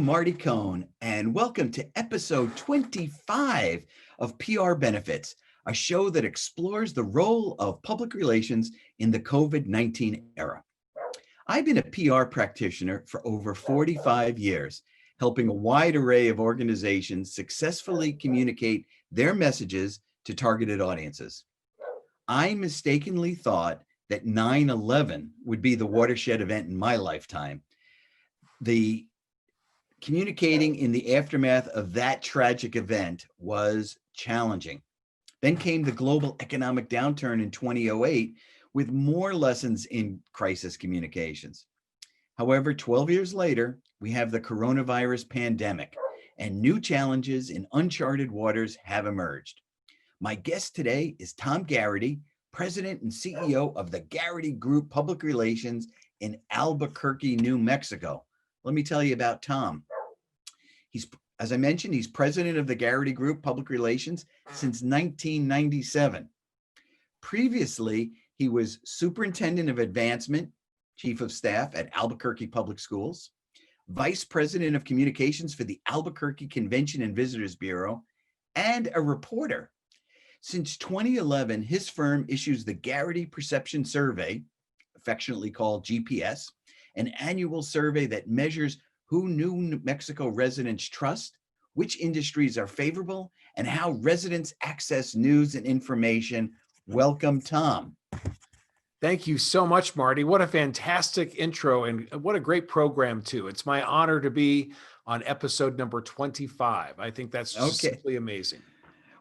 I'm Marty Cohn, and welcome to episode 25 of PR Benefits, a show that explores the role of public relations in the COVID-19 era. I've been a PR practitioner for over 45 years, helping a wide array of organizations successfully communicate their messages to targeted audiences. I mistakenly thought that 9/11 would be the watershed event in my lifetime. The communicating in the aftermath of that tragic event was challenging. Then came the global economic downturn in 2008 with more lessons in crisis communications. However, 12 years later, we have the coronavirus pandemic, and new challenges in uncharted waters have emerged. My guest today is Tom Garrity, President and CEO of the Garrity Group Public Relations in Albuquerque, New Mexico. Let me tell you about Tom. As I mentioned, he's president of the Garrity Group Public Relations since 1997. Previously, he was superintendent of advancement, chief of staff at Albuquerque Public Schools, vice president of communications for the Albuquerque Convention and Visitors Bureau, and a reporter. Since 2011, his firm issues the Garrity Perception Survey, affectionately called GPS, an annual survey that measures who New Mexico residents trust, which industries are favorable, and how residents access news and information. Welcome, Tom. Thank you so much, Marty. What a fantastic intro and what a great program too. It's my honor to be on episode number 25. I think that's just simply amazing.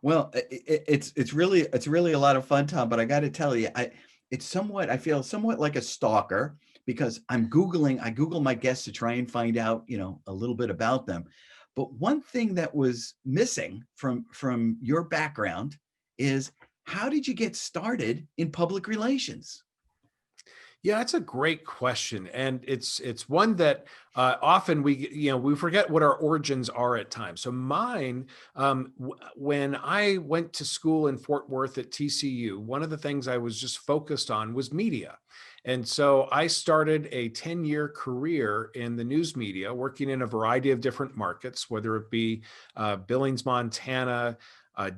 Well, it's really a lot of fun, Tom, but I got to tell you, I feel somewhat like a stalker because I Google my guests to try and find out, a little bit about them. But one thing that was missing from your background is, how did you get started in public relations? Yeah, that's a great question. And it's one that often we forget what our origins are at times. So mine, when I went to school in Fort Worth at TCU, one of the things I was just focused on was media. And so I started a 10-year career in the news media, working in a variety of different markets, whether it be Billings, Montana,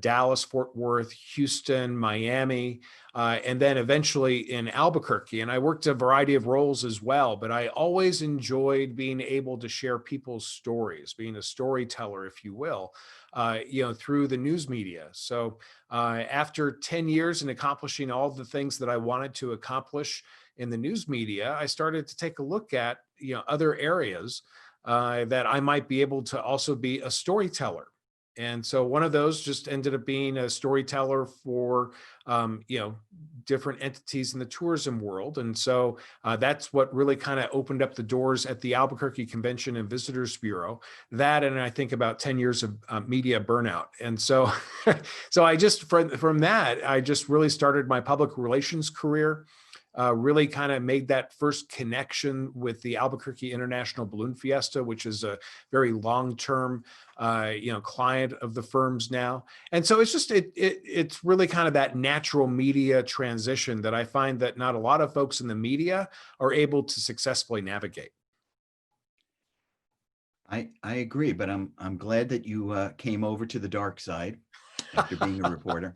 Dallas, Fort Worth, Houston, Miami, and then eventually in Albuquerque. And I worked a variety of roles as well, but I always enjoyed being able to share people's stories, being a storyteller, if you will, through the news media. So after 10 years and accomplishing all the things that I wanted to accomplish in the news media, I started to take a look at, other areas that I might be able to also be a storyteller. And so one of those just ended up being a storyteller for, different entities in the tourism world. And so that's what really kind of opened up the doors at the Albuquerque Convention and Visitors Bureau. That, and I think about 10 years of media burnout. And so, I just, from that, I just really started my public relations career. Really kind of made that first connection with the Albuquerque International Balloon Fiesta, which is a very long-term, client of the firm's now. And so it's really kind of that natural media transition that I find that not a lot of folks in the media are able to successfully navigate. I agree, but I'm glad that you came over to the dark side after being a reporter.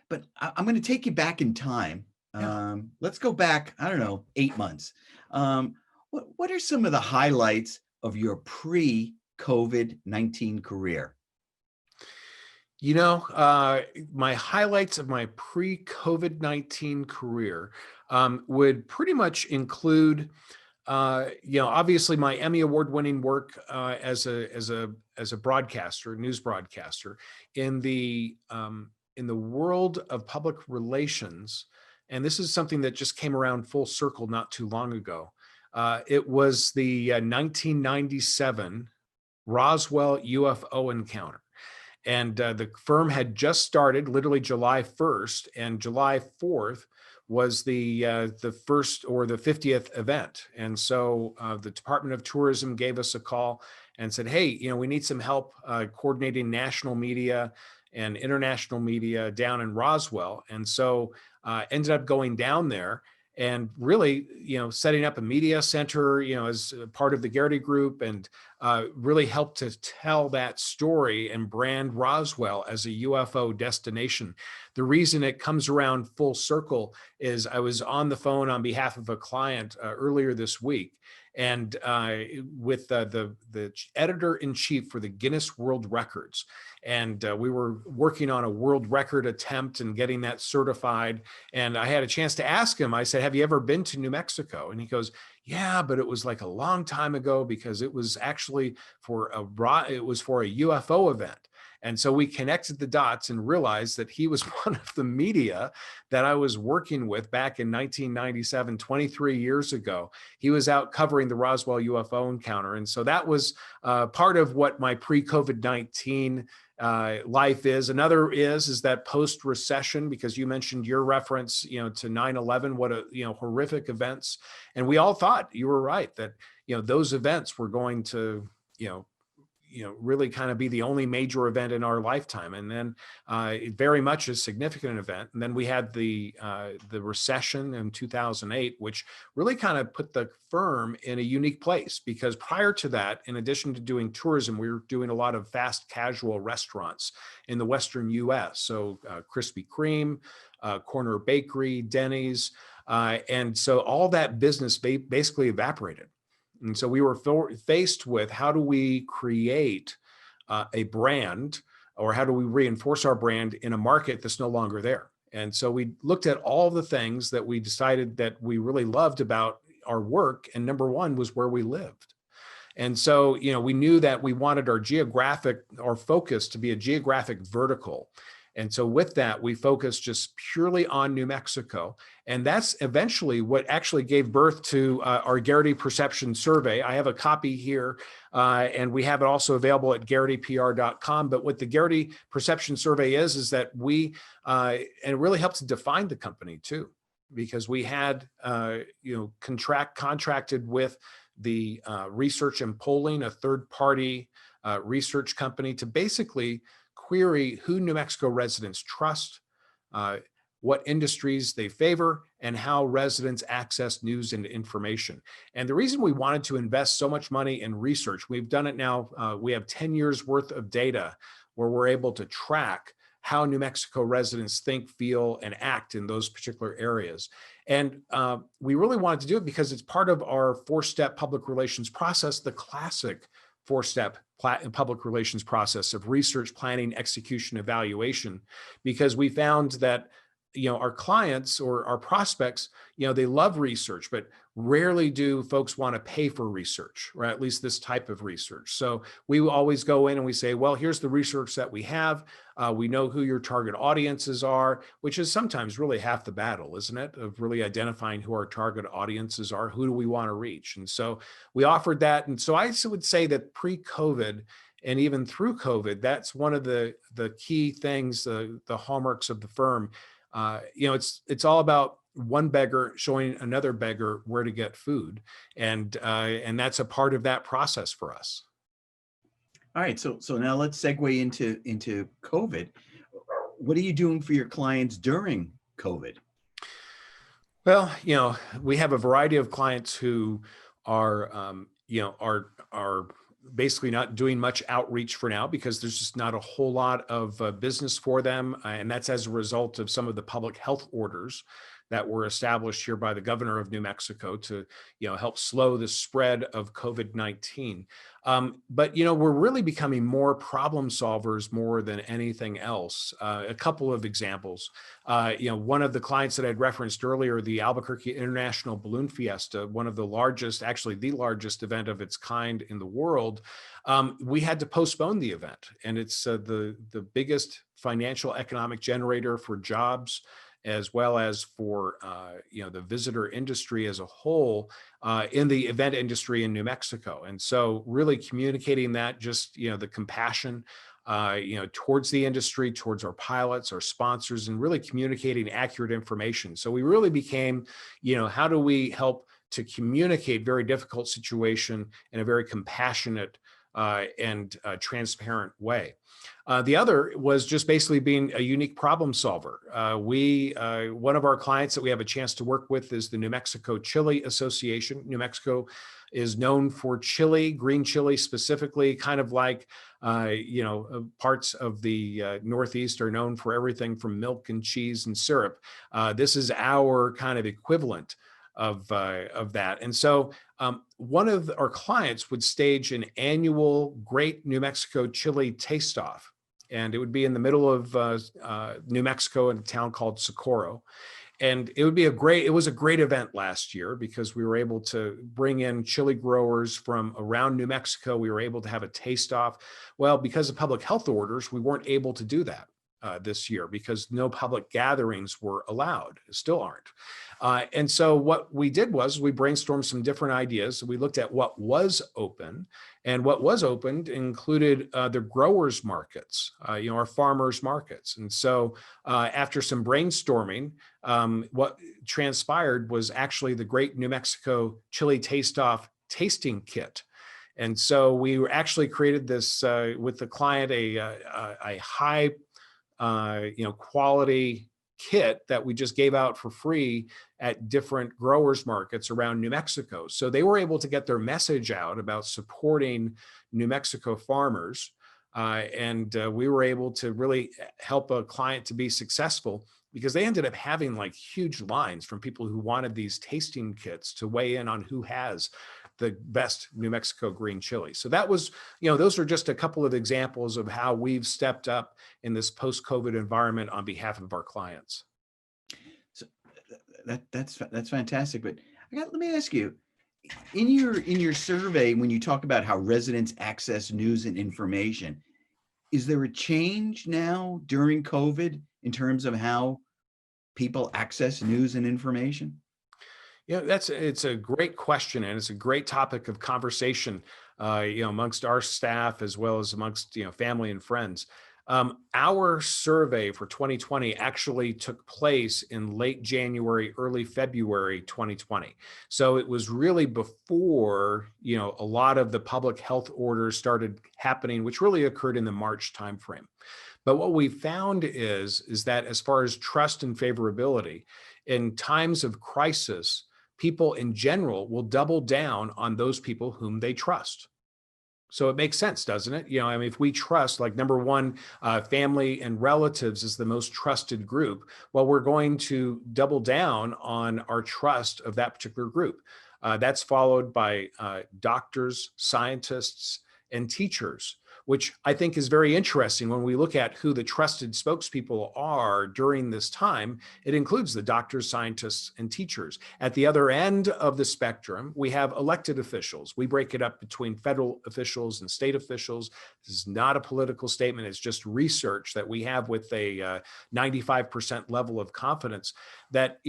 But I'm going to take you back in time. Let's go back, 8 months. What are some of the highlights of your pre-COVID-19 career? My highlights of my pre-COVID-19 career would pretty much include, obviously my Emmy Award-winning work as a broadcaster, news broadcaster in the world of public relations. And this is something that just came around full circle not too long ago. It was the 1997 Roswell UFO encounter. And the firm had just started literally July 1st, and July 4th was the first or the 50th event. And so the Department of Tourism gave us a call and said, hey, we need some help coordinating national media and international media down in Roswell. And so ended up going down there and really, setting up a media center, as a part of the Garrity group, and really helped to tell that story and brand Roswell as a UFO destination. The reason it comes around full circle is I was on the phone on behalf of a client earlier this week, and with the editor-in-chief for the Guinness World Records. And we were working on a world record attempt and getting that certified. And I had a chance to ask him, I said, have you ever been to New Mexico? And he goes, yeah, but it was like a long time ago, because it was actually for a UFO event. And so we connected the dots and realized that he was one of the media that I was working with back in 1997, 23 years ago. He was out covering the Roswell UFO encounter. And so that was part of what my pre-COVID-19 life is. Another is that post-recession, because you mentioned your reference, to 9/11, what a, horrific events. And we all thought, you were right, that, those events were going to, really kind of be the only major event in our lifetime. And then very much a significant event. And then we had the recession in 2008, which really kind of put the firm in a unique place, because prior to that, in addition to doing tourism, we were doing a lot of fast casual restaurants in the Western US. So Krispy Kreme, Corner Bakery, Denny's. And so all that business basically evaporated. And so we were faced with, how do we create a brand, or how do we reinforce our brand in a market that's no longer there? And so we looked at all the things that we decided that we really loved about our work. And number one was where we lived. And so, we knew that we wanted our focus to be a geographic vertical. And so with that, we focused just purely on New Mexico. And that's eventually what actually gave birth to our Garrity Perception Survey. I have a copy here, and we have it also available at garritypr.com. But what the Garrity Perception Survey is that and it really helps to define the company too, because we had, contracted with the Research and Polling, a third-party research company, to basically query who New Mexico residents trust, what industries they favor, and how residents access news and information. And the reason we wanted to invest so much money in research, we've done it now, we have 10 years worth of data where we're able to track how New Mexico residents think, feel, and act in those particular areas. And we really wanted to do it because it's part of our 4-step public relations process, the classic 4-step public relations process of research, planning, execution, evaluation, because we found that, our clients or our prospects, they love research, but rarely do folks want to pay for research, or at least this type of research. So we always go in and we say, well, here's the research that we have. We know who your target audiences are, which is sometimes really half the battle, isn't it? Of really identifying who our target audiences are, who do we want to reach? And so we offered that. And so I would say that pre-COVID, and even through COVID, that's one of the key things, the hallmarks of the firm. It's all about one beggar showing another beggar where to get food, and that's a part of that process for us. All right, so now let's segue into COVID. What are you doing for your clients during COVID? Well, we have a variety of clients who are are basically not doing much outreach for now, because there's just not a whole lot of business for them. And that's as a result of some of the public health orders that were established here by the governor of New Mexico to, help slow the spread of COVID-19. But, we're really becoming more problem solvers more than anything else. A couple of examples. One of the clients that I'd referenced earlier, the Albuquerque International Balloon Fiesta, one of the largest, actually the largest event of its kind in the world, we had to postpone the event. And it's the biggest financial economic generator for jobs, as well as for the visitor industry as a whole, in the event industry in New Mexico. And so really communicating that, just the compassion towards the industry, towards our pilots, our sponsors, and really communicating accurate information. So we really became, how do we help to communicate very difficult situation in a very compassionate and transparent way. The other was just basically being a unique problem solver. One of our clients that we have a chance to work with is the New Mexico Chili Association. New Mexico is known for chili, green chili specifically, kind of like, parts of the Northeast are known for everything from milk and cheese and syrup. This is our kind of equivalent of that. And so one of our clients would stage an annual Great New Mexico Chili Taste Off. And it would be in the middle of New Mexico in a town called Socorro. And it was a great event last year because we were able to bring in chili growers from around New Mexico. We were able to have a taste off. Well, because of public health orders, we weren't able to do that this year because no public gatherings were allowed, still aren't. And so what we did was we brainstormed some different ideas. We looked at what was open, and what was opened included the growers markets, our farmers markets. And so after some brainstorming, what transpired was actually the Great New Mexico Chili Taste Off tasting kit. And so we actually created this with the client, a high quality kit that we just gave out for free at different growers markets around New Mexico. So they were able to get their message out about supporting New Mexico farmers. And we were able to really help a client to be successful because they ended up having like huge lines from people who wanted these tasting kits to weigh in on who has the best New Mexico green chili. So that was, those are just a couple of examples of how we've stepped up in this post-COVID environment on behalf of our clients. So that's fantastic. But let me ask you, in your survey, when you talk about how residents access news and information, is there a change now during COVID in terms of how people access news and information? Yeah, it's a great question, and it's a great topic of conversation, amongst our staff as well as amongst family and friends. Our survey for 2020 actually took place in late January, early February 2020. So it was really before a lot of the public health orders started happening, which really occurred in the March timeframe. But what we found is that as far as trust and favorability, in times of crisis, people in general will double down on those people whom they trust. So it makes sense, doesn't it? If we trust, like number one, family and relatives is the most trusted group, well, we're going to double down on our trust of that particular group. That's followed by doctors, scientists, and teachers, which I think is very interesting when we look at who the trusted spokespeople are during this time. It includes the doctors, scientists, and teachers. At the other end of the spectrum, we have elected officials. We break it up between federal officials and state officials. This is not a political statement. It's just research that we have with a 95% level of confidence that,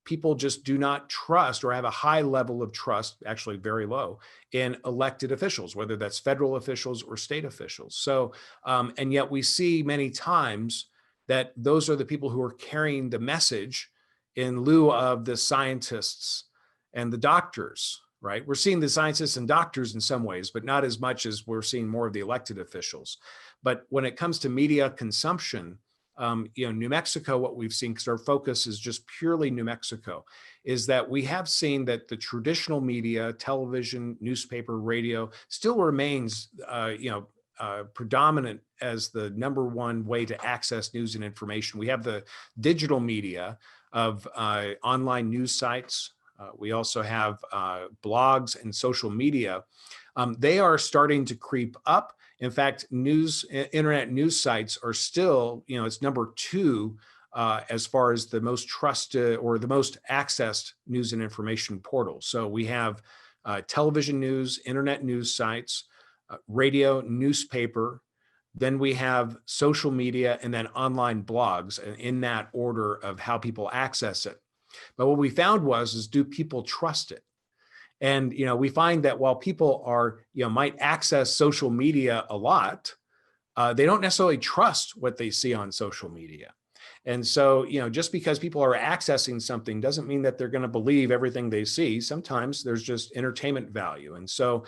people just do not trust or have a high level of trust, actually very low, in elected officials, whether that's federal officials or state officials. So, and yet we see many times that those are the people who are carrying the message in lieu of the scientists and the doctors, right? We're seeing the scientists and doctors in some ways, but not as much as we're seeing more of the elected officials. But when it comes to media consumption, New Mexico, what we've seen, because our focus is just purely New Mexico, is that we have seen that the traditional media, television, newspaper, radio, still remains, predominant as the number one way to access news and information. We have the digital media of online news sites. We also have blogs and social media. They are starting to creep up. In fact, internet news sites are still, it's number two as far as the most trusted or the most accessed news and information portals. So we have television news, internet news sites, radio, newspaper. Then we have social media and then online blogs in that order of how people access it. But what we found is do people trust it? And, we find that while people are, might access social media a lot, they don't necessarily trust what they see on social media. And so, just because people are accessing something doesn't mean that they're going to believe everything they see. Sometimes there's just entertainment value. And so,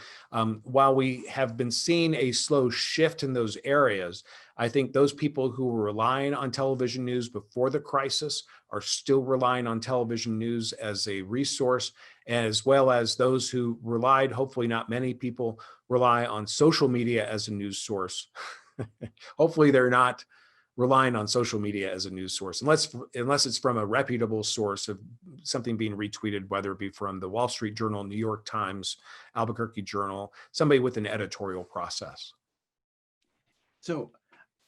while we have been seeing a slow shift in those areas, I think those people who were relying on television news before the crisis are still relying on television news as a resource, as well as those who relied, hopefully not many people, rely on social media as a news source. Hopefully they're not relying on social media as a news source, unless it's from a reputable source of something being retweeted, whether it be from the Wall Street Journal, New York Times, Albuquerque Journal, somebody with an editorial process. So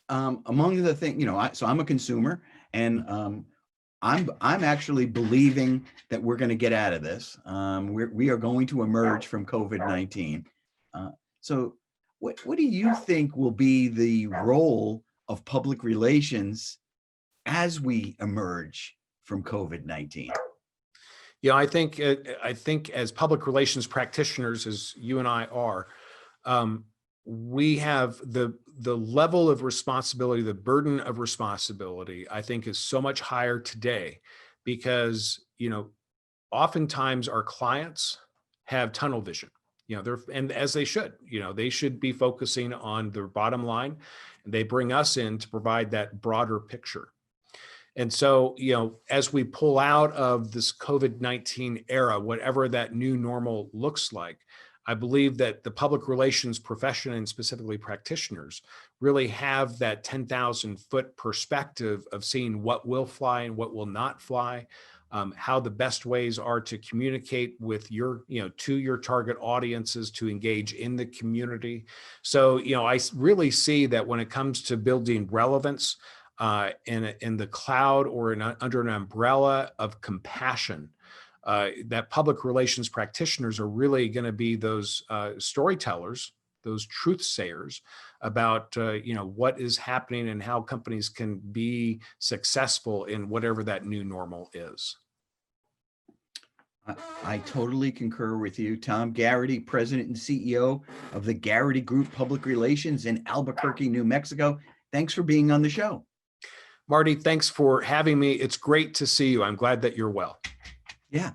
among the things, so I'm a consumer, and I'm actually believing that we're going to get out of this. We are going to emerge from COVID-19. So what do you think will be the role of public relations as we emerge from COVID-19? I think as public relations practitioners, as you and I are, we have the level of responsibility, the burden of responsibility, I think, is so much higher today because, oftentimes our clients have tunnel vision. And as they should, they should be focusing on their bottom line, and they bring us in to provide that broader picture. And so, as we pull out of this COVID-19 era, whatever that new normal looks like, I believe that the public relations profession, and specifically practitioners, really have that 10,000-foot perspective of seeing what will fly and what will not fly, how the best ways are to communicate with to your target audiences, to engage in the community. So, I really see that when it comes to building relevance in the cloud or under an umbrella of compassion, that public relations practitioners are really going to be those storytellers, those truth sayers about what is happening and how companies can be successful in whatever that new normal is. I totally concur with you. Tom Garrity, President and CEO of the Garrity Group Public Relations in Albuquerque, New Mexico. Thanks for being on the show. Marty, thanks for having me. It's great to see you. I'm glad that you're well. Yeah.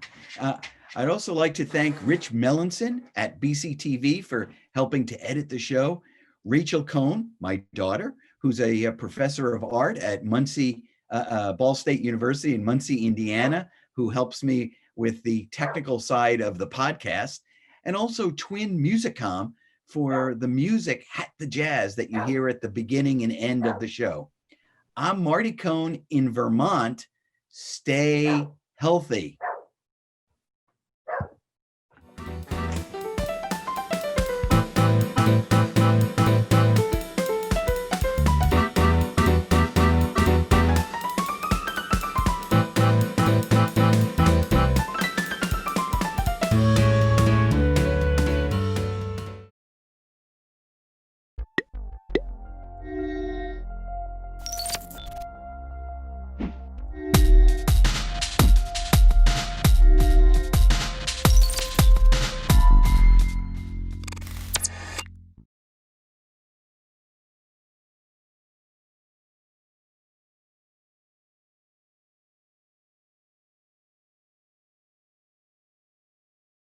I'd also like to thank Rich Melanson at BCTV for helping to edit the show. Rachel Cohn, my daughter, who's a professor of art at Muncie, Ball State University in Muncie, Indiana, who helps me with the technical side of the podcast. And also Twin Musicom for the music, Hat the Jazz, that you hear at the beginning and end of the show. I'm Marty Cohn in Vermont. Stay healthy.